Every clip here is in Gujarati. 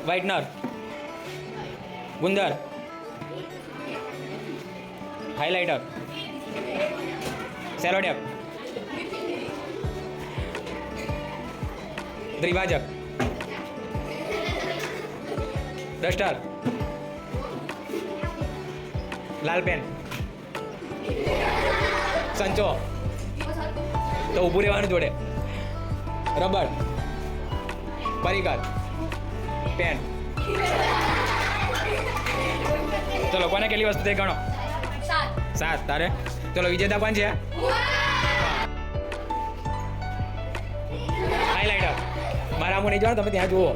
વ્હાઇટનર, ગુંદર, હાઇલાઇટર, સેલો ટેપ, દ્વિભાજક, ડસ્ટર, લાલ પેન, સંચો તો ઊભું રહેવાનું જોડે, રબર, પરિકર, પેન. ચલો કોને કેટલી વસ્તુ થઈ ગણો? 7. તારે ચલો વિજેતા કોણ છે? હાઇલાઇટર, મારા આમું નહીં જોવાનું, તમે ત્યાં જુઓ.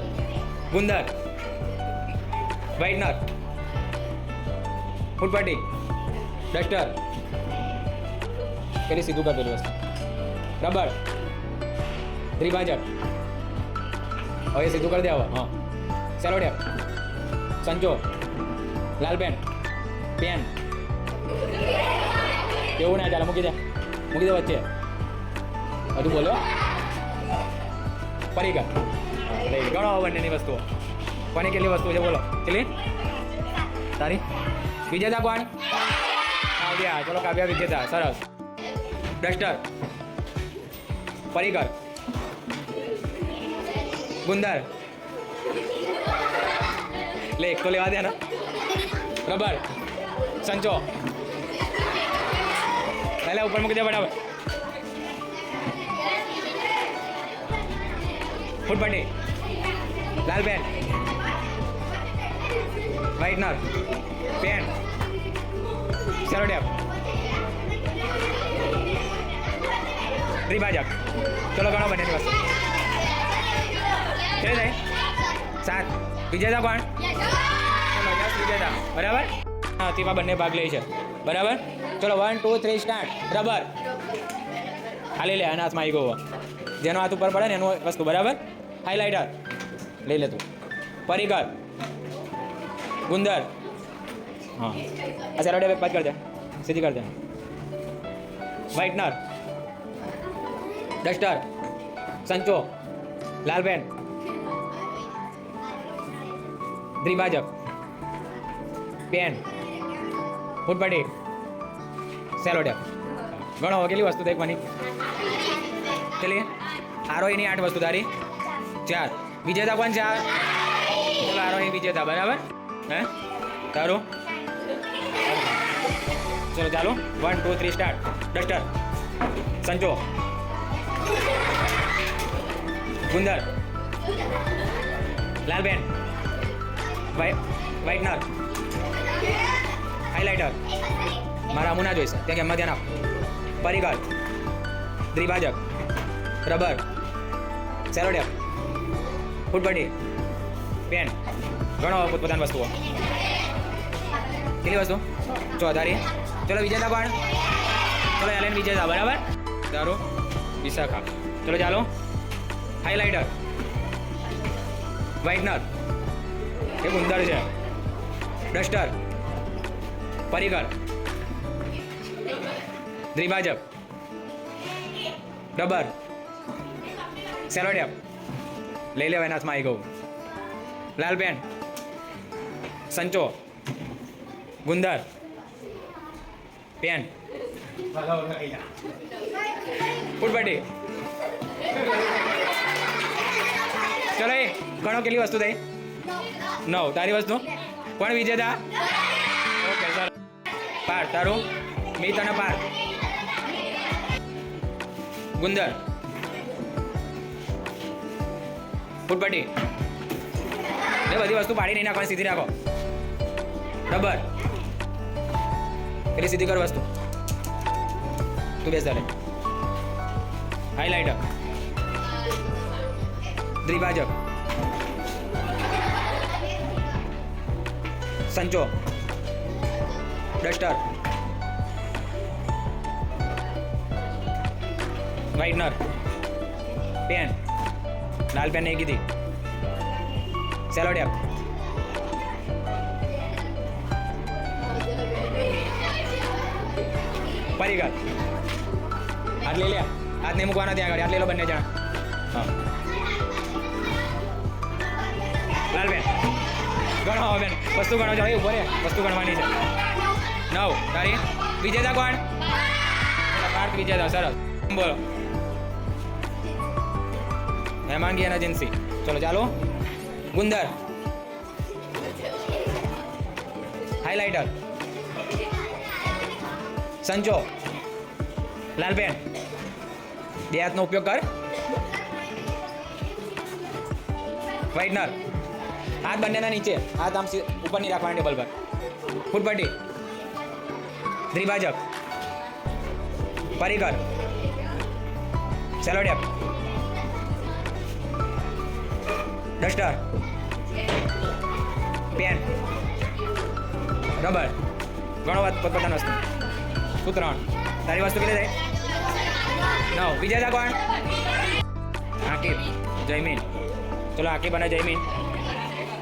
ગુંદર, વ્હાઇટનર, ફૂટપટ્ટી, ડસ્ટર, પેલી સીધું કર પેલી વસ્તુ, રબર, દ્વિભાજક, હવે સીધું કરી દે હવે. હા, સેલો ટેપ, સંચો, લાલ પેન, પેન. એવું ના ચાલે, મૂકી દે વચ્ચે. બધું બોલો. પરિકર, ગણો બંનેની વસ્તુઓ. કોની કેટલી વસ્તુ છે બોલો? કેટલી તારી? વિજેતા કોણ? કાવ્યા. ચલો કાવ્યા વિજેતા. સરસ. ડસ્ટર, પરિકર, ગુંદર, લે એક તો લેવા દે ને, રબર, સંચો, પહેલા ઉપર મૂકી દે બરાબર. ફૂટપટ્ટી, લાલ પેન, વ્હાઇટનર, પેન, સેલો ટેપ, દ્વિભાજક. ચલો ગણો બંનેની વસ્તુ. કેટલી થઈ? 7. વિજેતા કોણ? વિજેતા. બરાબર. હા, તેમાં બંને ભાગ લે છે. બરાબર. ચલો 1 2 3 સ્ટાર્ટ. રબર ખાલી લે, આના હાથમાં આવી ગયો. જેનો હાથ ઉપર પડે ને એનું વસ્તુ. બરાબર. હાઇલાઇટર લઈ લે તું. પરિકર, ગુંદર, હા આ સેલો ટેપ પાછ કર દે, સીધી કર દે. વ્હાઇટનર, ડસ્ટર, સંચો, લાલ પેન, દ્વિભાજક, પેન, ફૂટપટ્ટી, સેલો ટેપ. ગણો કેટલી વસ્તુ દેખવાની? કેટલી? આરોહીની 8 વસ્તુ. તારી 4. વિજેતા કોણ? 4. ચલો આરોહી વિજેતા. બરાબર. હે તારું? ચલો ચાલો 1 2 3 સ્ટાર્ટ. ડસ્ટર, સંચો, ગુંદર, લાલ પેન, વ્હાઇટનર, હાઇલાઇટર, મારા આમું ના જોઈશે ત્યાં કે એમાં ધ્યાન આપ. પરિકર, દ્વિભાજક, રબર, સેલો ટેપ, ફૂટપટ્ટી, પેન. ઘણો પોતપોતાની વસ્તુઓ. કેટલી વસ્તુ? 14. ચલો વિજેતા કોણ? ચલો એલેન વિજેતા. બરાબર. તારું? વિશાખા. ચલો ચાલો. હાઇલાઇટર, વ્હાઇટનર, એ ગુંદર છે, ડસ્ટર, પરિકર, દ્વિભાજક, રબર, સેલો ટેપ લઈ લેવા, એના હાથમાં આવી ગયું. લાલ પેન, સંચો, ગુંદર, પેન, ફૂટપટ્ટી. ચલો એ ઘણો કેટલી વસ્તુ થઈ? 9. તારી વસ્તુ? કોણ વિજેતા? Okay sir. પાર. તારું? મિત અને પાર. ગુંદર, ફૂટપટ્ટી. એ બધી વસ્તુ પાડી નહીં નાખવાની, સીધી રાખો. રબર, પેલી સીધી કર વસ્તુ. તું બેસ ચાલે. હાઇલાઇટર, દ્વિભાજક, સંચો, ડસ્ટર, વ્હાઇટનર, પેન, લાલ પેન નહીં કીધી, સેલો ટેપ, પરિકર. હાથ લઈ લે, હાથ નહીં મૂકવાના ત્યાં આગળ, હાથ લઈ લો બંને જણા. હા, લાલ પેન. ગણો હવે બેન વસ્તુ ગણો જાઓ ઉપર વસ્તુ ગણવાની છે 9 તારી વિજેતા કોણ પાર્થ વિજેતા સરસ બોલો હેમાંગી અને એજન્સી ચલો ચાલો ગુંદર હાઇલાઇટર સંચો લાલબેન બે હાથનો ઉપયોગ કર વ્હાઇટનર હાથ બંનેના નીચે હાથ આમ ઉપર નહીં રાખવાના ટેબલ પર ફૂટપટ્ટી દ્વિભાજક પરિકર સેલોટેપ ડસ્ટર પેન રબર ઘણો વાત પોતપોતાની વસ્તુ સૂત્રણ તારી વસ્તુ કેટલી થાય 9 વિજેતા કોણ આકીબ જયમીન ચલો આકીબ અને જયમીન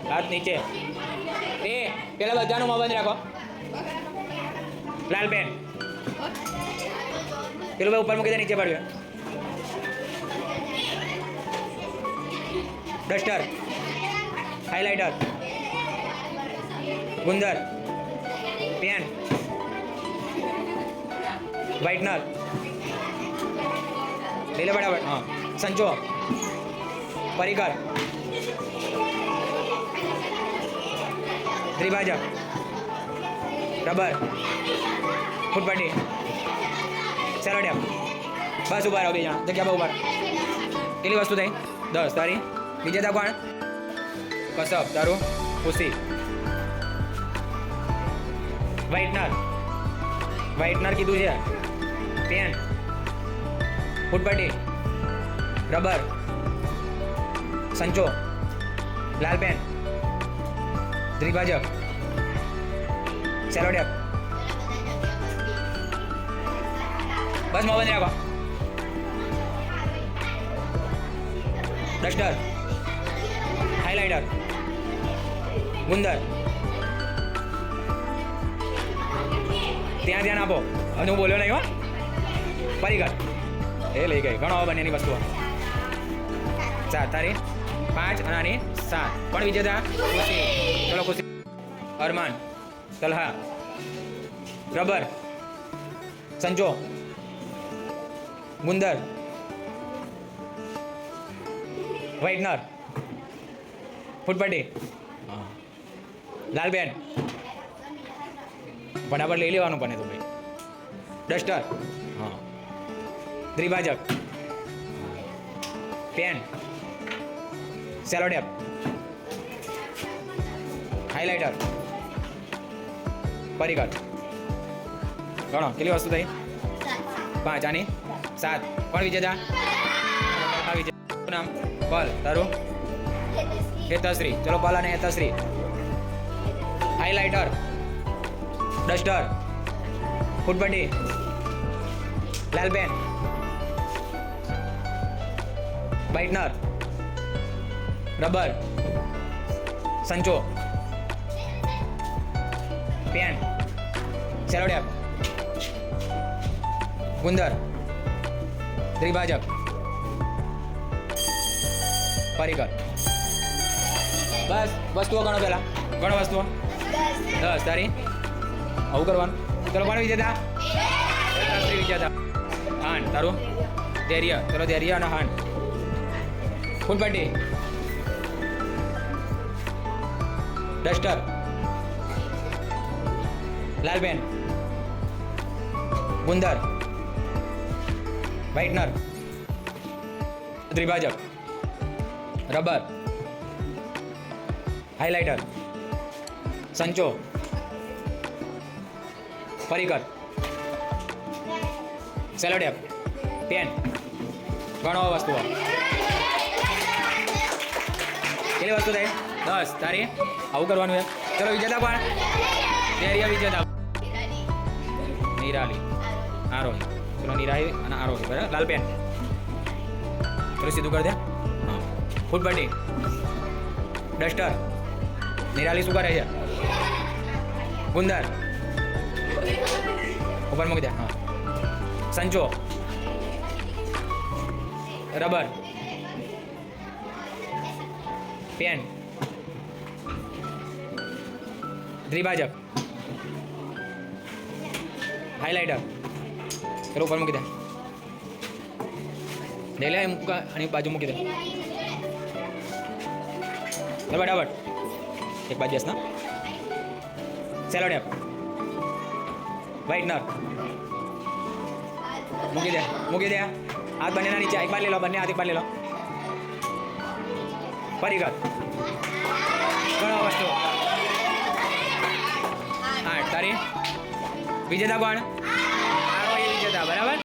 હાથ નીચે એ પેલા બધાનું મોં બંધ રાખો લાલબેન પેલું ભાઈ ઉપર મૂકી દે નીચે પડ્યું ડસ્ટર હાઇલાઇટર ગુંદર પેન વ્હાઇટનર લઈ લે બરાબર હા સંચો પરિકર દ્વિભાજક રબર ફૂટપટ્ટી સેલોટેપ બસ ઉભા રહો બે જણા જગ્યા પર ઉભા રહો કેટલી વસ્તુ થઈ 10 તારી વિજેતા કોણ કસબ તારું ખુશી વ્હાઇટનર કીધું છે પેન ફૂટપટ્ટી રબર સંચો લાલ પેન દ્વિભાજક સેલોટેપ બસ મોં બંધ રાખો ડસ્ટર હાઇલાઇટર ગુંદર ત્યાં ધ્યાન આપો હવે હું બોલ્યો નહીં હો પરિકર એ લઈ ગઈ ઘણો બંનેની વસ્તુઓ 4 તારી 5 અને આની 7 પણ વિજેતા ખુશી ચલો ખુશી અરમાન તલહા રબર સંચો ગુંદર વ્હાઇટનર ફૂટપટ્ટી લાલબેન ફટાફટ લઈ લેવાનું બને તો ભાઈ ડસ્ટર હા દ્વિભાજક પેન સેલોટેપ હાઇલાઇટર પરિકર ગણો કેટલી વસ્તુ થઈ 5 આની 7 પણ વિજેતા નામ પલ તારું હેતશ્રી ચલો પલ અને હેતશ્રી હાઇલાઇટર ડસ્ટર ફૂટપટ્ટી લાલબેન વ્હાઇટનર રબર સંચો પેન સેલોટેપ ગુંદર દ્વિભાજક પરિકર બસ વસ્તુઓ ગણો પેલા ગણો વસ્તુઓ 10 તારી આવું કરવાનું ચલો કોણ વિજેતા વિજેતા હાન તારું ધૈર્ય ચલો ધૈર્ય અને હાન ફૂટપટ્ટી ડસ્ટર લાલબેન ગુંદર વ્હાઇટનર દ્વિભાજક રબર હાઇલાઇટર સંચો પરિકર સેલોટેપ પેન ઘણો વસ્તુઓ કેટલી વસ્તુ થાય 10 તારી આવું કરવાનું છે ચલો વિજેતા કોણ ધૈર્ય વિજેતા નિરાલી આરોહી ચલો નિરાલી અને આરોહી બરાબર લાલ પેન ચલો સીધું કરી દે હા ફૂટપટ્ટી ડસ્ટર નિરાલી શું કરે છે ગુંદર ઉપર મૂકી દે હા સંચો રબર પેન દ્વિભાજક હાઇલાઇટર ચલો ઉપર મૂકી દે લઈ લે અને બાજુ મૂકી દે ચલો ફટાફટ એક બાજુ બેસ ના સેલો ટેપ વ્હાઇટનર મૂકી દે હાથ બંનેના નીચે એક બાર લઈ લો બંને હાથ એક બાર લઈ લો પરિગત ઘણા વસ્તુ 8 તારી વિજેતા કોણ? વિજેતા બરાબર.